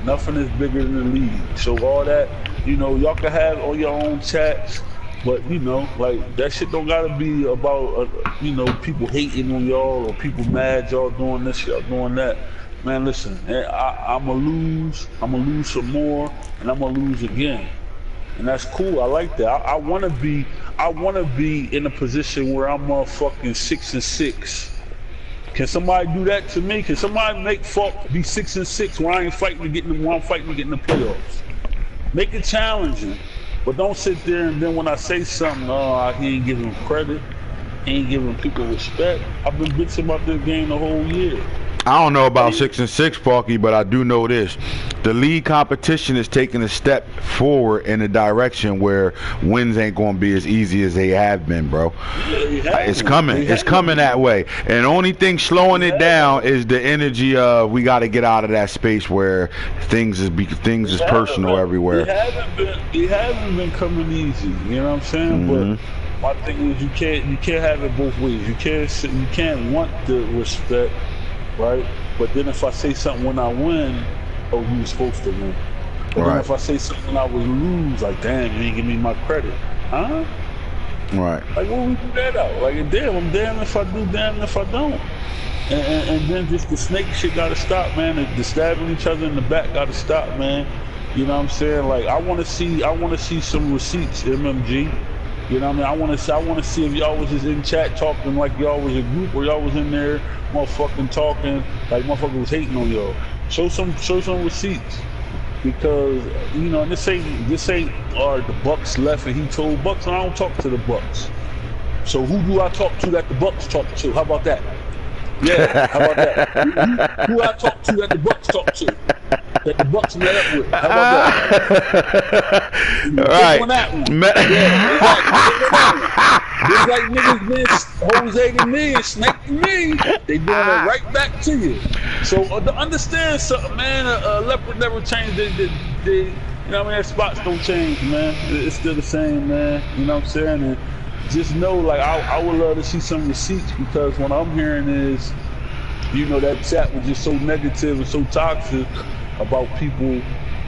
Nothing is bigger than the league. So all that, you know, y'all can have on your own chats, but you know, like that shit don't gotta be about, you know, people hating on y'all or people mad y'all doing this, y'all doing that. Man, listen, I'ma lose some more, and I'm gonna lose again, and that's cool. I like that. I wanna be in a position where I'm motherfucking 6-6. Can somebody do that to me? Can somebody make fuck be 6-6 when I ain't fighting to get in the the playoffs? Make it challenging, but don't sit there and then when I say something, he ain't giving credit, he ain't giving people respect. I've been bitching about this game the whole year. I don't know about 6-6, Parky, but I do know this: the league competition is taking a step forward in a direction where wins ain't going to be as easy as they have been, bro. It's coming. It's coming that way. And the only thing slowing it down is the energy of we got to get out of that space where things is personal everywhere. It hasn't been coming easy. You know what I'm saying? But my thing is you can't have it both ways. You can't want the respect. Right, but then if I say something when I win, oh, you were supposed to win. But then if I say something when I would lose, like, damn, you ain't give me my credit, huh? Right. Like, what we do that out? Like, damn, I'm damn if I do, damn if I don't. And then just the snake shit gotta stop, man. The stabbing each other in the back gotta stop, man. You know what I'm saying? Like, I wanna see some receipts, MMG. You know what I mean? I want to see if y'all was just in chat talking like y'all was a group, or y'all was in there motherfucking talking like motherfucker was hating on y'all. Show some receipts, because you know, and this ain't the Bucks left and he told Bucks, and I don't talk to the Bucks. So who do I talk to that the Bucks talk to? How about that? Yeah, how about that? Who I talk to that the Bucks talk to? That the Bucks met up with. How about that? Right. On that one. Just like niggas been Jose to me and Snake to me, they doing it right back to you. So to understand something, man, leopard never changed. You know what I mean? Spots don't change, man. It's still the same, man. You know what I'm saying? And just know, like, I would love to see some receipts, because what I'm hearing is, you know, that chat was just so negative and so toxic about people,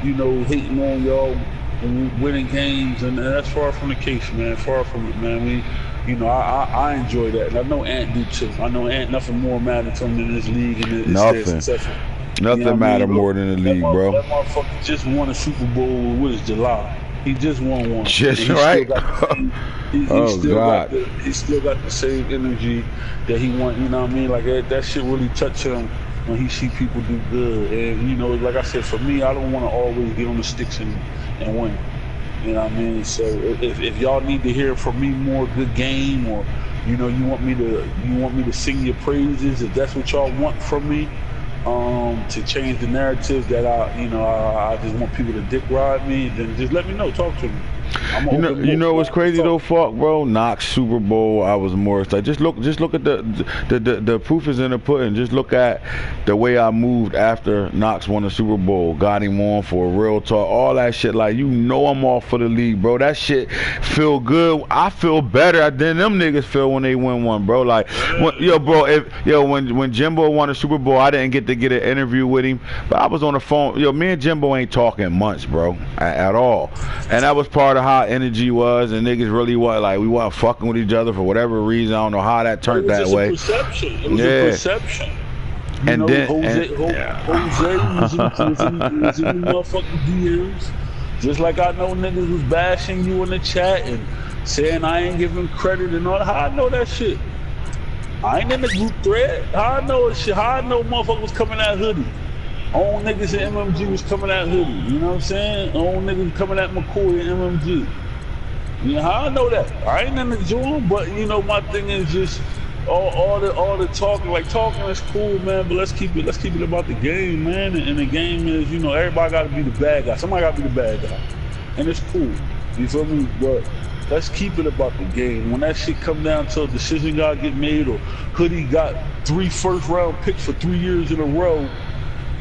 you know, hating on y'all and winning games, and that's far from the case, man. Far from it, man. You know, I enjoy that, and I know Ant do too. I know Ant nothing more matters to him in this league, and it's successful. Nothing, you know, matter more than the league, bro. That motherfucker just won a Super Bowl. What is July? He just won one. Just right. He still got the same energy that he won. You know what I mean? Like that shit really touch him when he see people do good. And you know, like I said, for me, I don't want to always get on the sticks and win. You know what I mean? So if y'all need to hear from me more good game, or you know, you want me to sing your praises, if that's what y'all want from me, to change the narrative that I just want people to dick ride me, then just let me know. Talk to me. You know what's crazy though, fuck, bro? Knox Super Bowl, I was more like, just look at the proof is in the pudding. Just look at the way I moved after Knox won the Super Bowl, got him on for a real talk, all that shit. Like, you know, I'm all for the league, bro. That shit feel good. I feel better than them niggas feel when they win one, bro. Like, when Jimbo won the Super Bowl, I didn't get an interview with him, but I was on the phone. Me and Jimbo ain't talking months, bro, at all, and that was part of how energy was, and niggas really was like, we weren't fucking with each other for whatever reason. I don't know how that turned that way. It was a perception. You know, Jose was in the motherfucking DMs. Just like I know niggas was bashing you in the chat and saying I ain't giving credit and all. How I know that shit? I ain't in the group thread. How I know shit? How I know motherfuckers was coming at Hoodie? Own niggas in MMG was coming at Hoodie. You know what I'm saying? Own niggas coming at McCoy and MMG. You know how I know that? I ain't in the joint, but you know my thing is just all the talking. Like, talking is cool, man, but let's keep it about the game, man. And the game is, you know, everybody got to be the bad guy. Somebody got to be the bad guy, and it's cool. You feel me? But let's keep it about the game. When that shit come down to a decision gotta get made, or Hoodie got 3 first-round picks for 3 years in a row,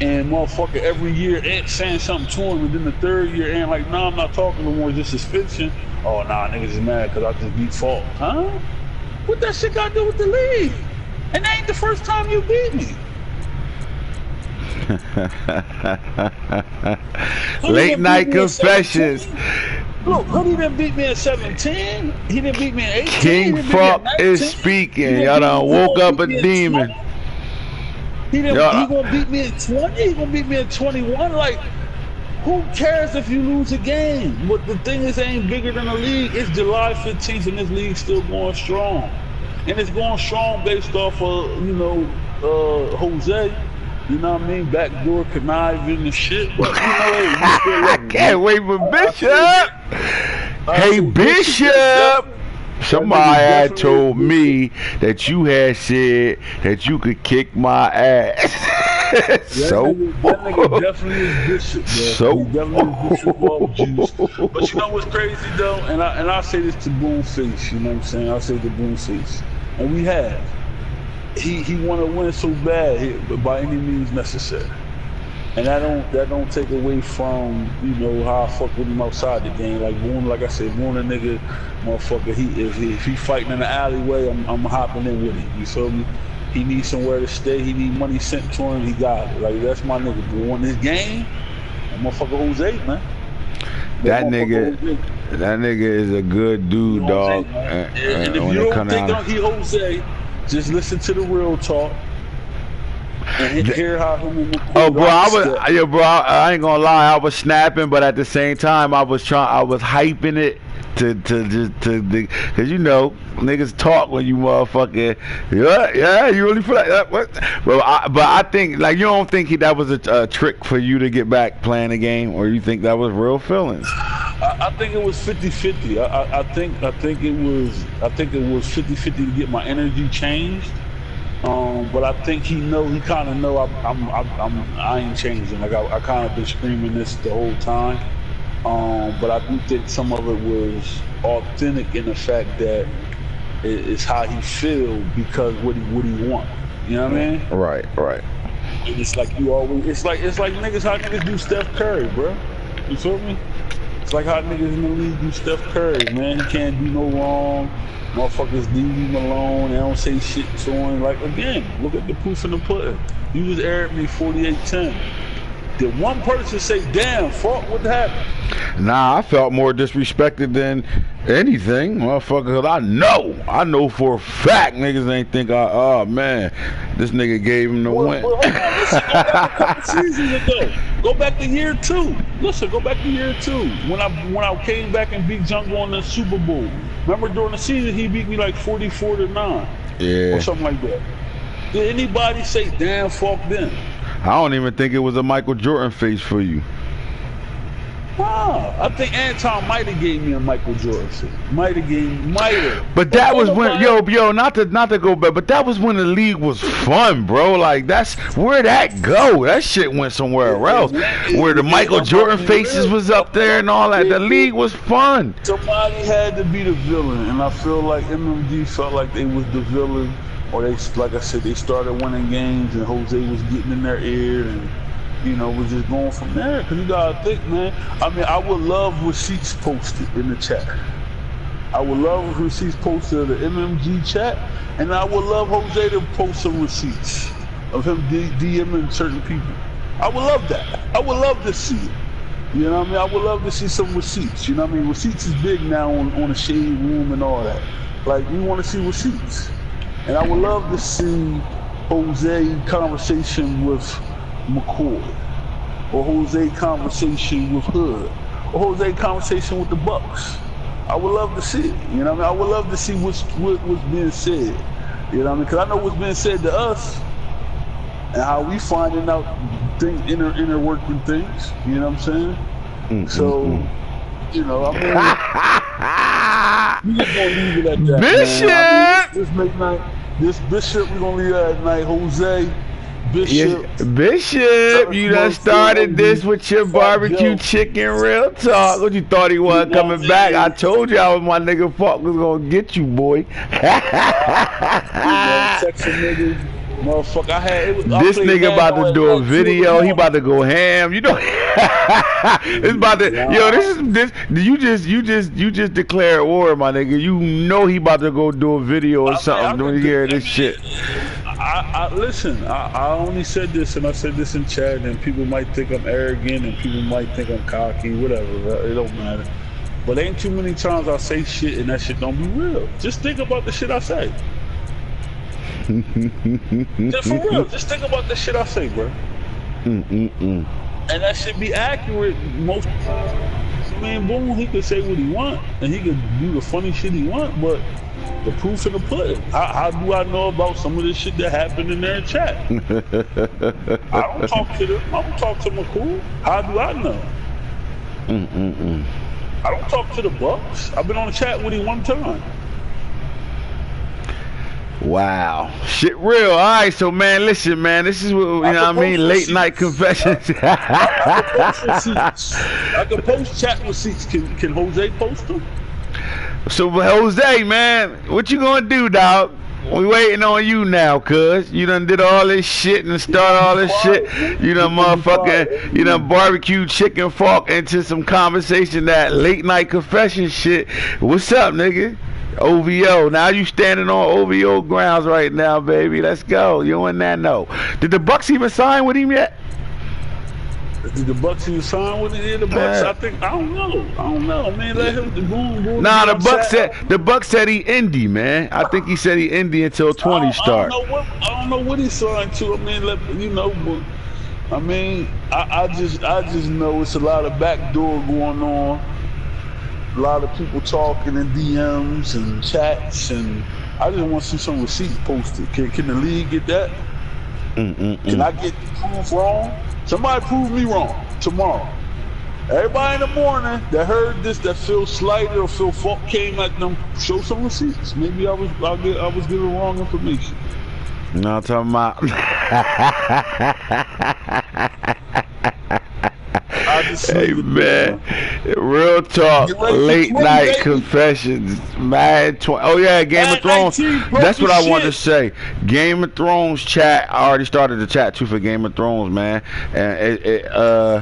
and motherfucker every year Ant saying something to him, and then the 3rd year Ant like, nah, I'm not talking no more, it's just suspension. Oh, nah, niggas is mad because I just beat Falk. Huh? What that shit got to do with the league? And that ain't the first time you beat me. Late night confessions. Look, Hoodie didn't beat me at 17. He didn't beat me at 18. King Fuck is speaking. Y'all done woke up a demon. He gonna beat me at 20. He gonna beat me at 21. Like, who cares if you lose a game? But the thing is, it ain't bigger than the league. It's July 15th and this league's still going strong. And it's going strong based off of, you know, Jose. You know what I mean? Backdoor conniving and shit. But, you know, hey, I can't wait for Bishop. Hey, Bishop. Somebody had told me that you had said that you could kick my ass. That nigga definitely is Bishop, bro. So he definitely is Bishop off juice. But you know what's crazy though? And I say this to Boomface, you know what I'm saying? I say to Boomface. And we have. He wanna win so bad, but by any means necessary. And that don't take away from, you know, how I fuck with him outside the game. Like Boone, like I said, Boone a nigga, motherfucker, if he fighting in the alleyway, I'm hopping in with him. You feel me? He needs somewhere to stay, he need money sent to him, he got it. Like, that's my nigga. But on this game, that motherfucker Jose, man. That nigga is a good dude, dog. And if you don't think he Jose, just listen to the real talk. And hear how oh, bro, I ain't gonna lie, I was snapping, but at the same time, I was hyping it to cause you know, niggas talk when you motherfucking, yeah, you really feel like that, what? But I think, like, you don't think that was a trick for you to get back playing the game, or you think that was real feelings? I think it was 50-50. I think it was 50-50 to get my energy changed. But I think he kind of know I ain't changing. Like I kind of been screaming this the whole time. But I do think some of it was authentic in the fact that it's how he feel because what he want. You know what I mean? Right. And it's like it's like niggas how niggas do Steph Curry, bro. You feel me? It's like how niggas in the league do Steph Curry, man. He can't do no wrong. Motherfuckers leave him alone. They don't say shit to him. Like, again, look at the proof in the pudding. You just aired me 48-10. Did one person say, damn, fuck, what happened? Nah, I felt more disrespected than anything, motherfucker. I know for a fact niggas ain't think oh man, this nigga gave him the win. Well, hold on, listen, go back a couple seasons ago. Go back to year 2. Listen, go back to year 2. When I came back and beat Jungle in the Super Bowl. Remember during the season he beat me like 44-9. Yeah. Or something like that. Did anybody say damn fuck then? I don't even think it was a Michael Jordan face for you. Nah, I think Anton might have gave me a Michael Jordan face. Might have. But that was when, yo, not to go back, but that was when the league was fun, bro. Like, that's where that go. That shit went somewhere else. Where the Michael Jordan faces was up there and all that. The league was fun. Somebody had to be the villain, and I feel like MMG felt like they was the villain. Or they, like I said, they started winning games and Jose was getting in their ear and, you know, was just going from there. Because you gotta think, man. I mean, I would love receipts posted in the chat. I would love receipts posted in the MMG chat. And I would love Jose to post some receipts of him DMing certain people. I would love that. I would love to see it. You know what I mean? I would love to see some receipts. You know what I mean? Receipts is big now on the shade room and all that. Like, we want to see receipts. And I would love to see Jose conversation with McCoy, or Jose conversation with Hood, or Jose conversation with the Bucks. I would love to see it. You know what I mean? I would love to see what's being said. You know what I mean? Because I know what's being said to us and how we finding out things, inner working things. You know what I'm saying? So, you know, I mean, we just gonna leave it at that. Bishop! Man. I mean, this Bishop, we're gonna leave that at night. Jose, Bishop. Bishop, you done started this with your barbecue chicken. Real talk. What you thought he was coming back? I told you I was my nigga. Fuck was gonna get you, boy. Motherfucker, this nigga about to do a video. He about to go ham. You know, it's about to. Yo, this. You just declared war, my nigga. You know he about to go do a video or something when you hear this shit. Listen. I only said this, and I said this in chat, and people might think I'm arrogant, and people might think I'm cocky. Whatever, it don't matter. But ain't too many times I say shit and that shit don't be real. Just think about the shit I say. Just for real, just think about the shit I say, bro. And that should be accurate most times. Man, boom, he could say what he want, and he could do the funny shit he want, but the proof in the pudding. How do I know about some of this shit that happened in their chat? I don't talk to them. I don't talk to McCool. How do I know? I don't talk to the Bucks. I've been on the chat with him one time. Wow, shit real. All right, so man, listen, man, this is what you know. What I mean, late night confessions. I can post chat receipts. Can Jose post them? So Jose, man, what you gonna do, dog? We waiting on you now, cuz you done did all this shit and start all this shit. You done motherfucking, you done barbecue chicken fork into some conversation, that late night confession shit. What's up, nigga? OVO. Now you standing on OVO grounds right now, baby. Let's go. You and that know. Did the Bucks even sign with him yet? Did the Bucks even sign with him? Yeah, the Bucks. I don't know. Man, let him boom. Nah, the Bucks said he indie, man. I think he said he indie until 20 start. I don't know what he signed to. I mean, but I mean, I just know it's a lot of backdoor going on. A lot of people talking in DMs and chats, and I just want to see some receipts posted. Can the league get that? Can I get proof wrong? Somebody prove me wrong tomorrow. Everybody in the morning that heard this, that feel slighted or feel fault, came at them, show some receipts. Maybe I was giving wrong information. You know what I'm talking about? Hey man, real talk, late night confessions, man. Oh yeah, Game of Thrones. That's what I wanted to say. Game of Thrones chat. I already started the chat too for Game of Thrones, man. And I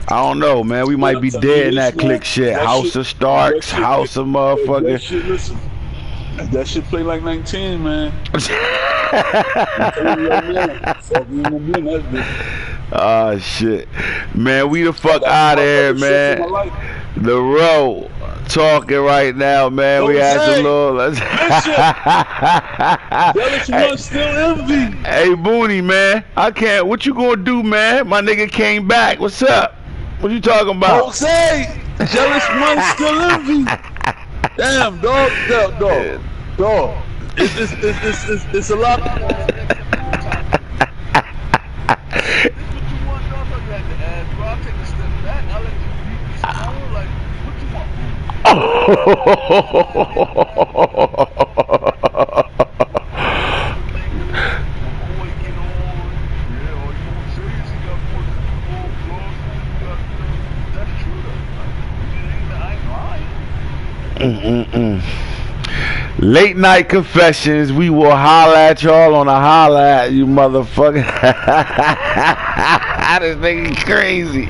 don't know, man. We might be dead in that click shit. House of Starks, House of motherfucker. That shit play like 19, man. Oh shit, man, we the fuck out of here, man. The row talking right now, man. We had some little. Hey, Booney, man, I can't. What you gonna do, man? My nigga came back. What's up? What you talking about? Jose, jealous one still envy. Damn, dog. It's a lot. Late night confessions. We will holla at y'all on a holla at you, motherfucker. This nigga crazy.